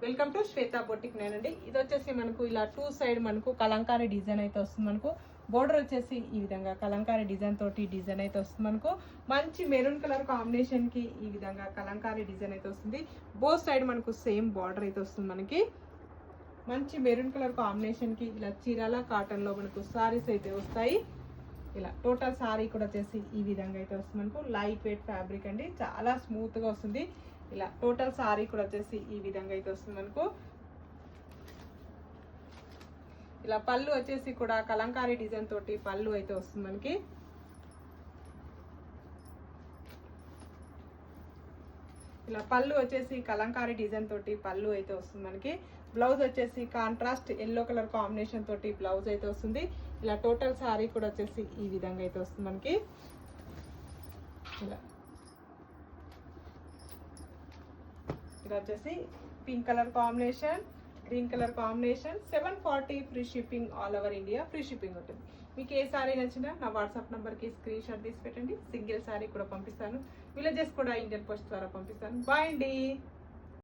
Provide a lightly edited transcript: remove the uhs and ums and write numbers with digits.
Welcome to Shweta boutique నేనండి. ఇది వచ్చేసి మనకు ఇలా టూ సైడ్ మనకు కలంకారీ డిజైన్ అయితే వస్తుంది. మనకు బోర్డర్ వచ్చేసి ఈ విధంగా కలంకారీ డిజైన్ తోటి డిజైన్ అయితే వస్తుంది. మనకు మంచి మెరూన్ కలర్ కాంబినేషన్ కి ఈ విధంగా కలంకారీ డిజైన్ అయితే వస్తుంది. బోత్ సైడ్ మనకు సేమ్ బార్డర్ అయితే వస్తుంది. మనకి మంచి మెరూన్ కలర్ కాంబినేషన్ కి ఇలా చీరాల కాటన్ లో మనకు సారీస్ అయితే వస్తాయి. ఇలా టోటల్ సారీ కూడా వచ్చేసి ఈ విధంగా అయితే వస్తుంది. మనకు లైట్ వెయిట్ ఫ్యాబ్రిక్ అండి, చాలా స్మూత్ గా వస్తుంది. ఇలా టోటల్ సారీ కూడా వచ్చేసి ఈ విధంగా అయితే వస్తుంది. మనకు ఇలా పళ్ళు వచ్చేసి కూడా కలంకారీ డిజైన్ తోటి పళ్ళు అయితే వస్తుంది. మనకి ఇలా పళ్ళు వచ్చేసి కలంకారీ డిజైన్ తోటి పళ్ళు అయితే వస్తుంది. మనకి బ్లౌజ్ వచ్చేసి కాంట్రాస్ట్ ఎల్లో కలర్ కాంబినేషన్ తోటి బ్లౌజ్ అయితే వస్తుంది. ఇలా టోటల్ సారీ కూడా వచ్చేసి ఈ విధంగా అయితే వస్తుంది. మనకి ఇలా ఇది వచ్చేసి pink colour combination, green colour combination. 740 free shipping, all over India free shipping ఉంటుంది. మీకు ఏ సారీ నచ్చినా నా వాట్సాప్ నెంబర్కి స్క్రీన్ షాట్ తీసి పెట్టండి. సింగిల్ సారీ కూడా పంపిస్తాను. విలేజెస్ కూడా ఇండియన్ పోస్ట్ ద్వారా పంపిస్తాను. బాయ్ అండి.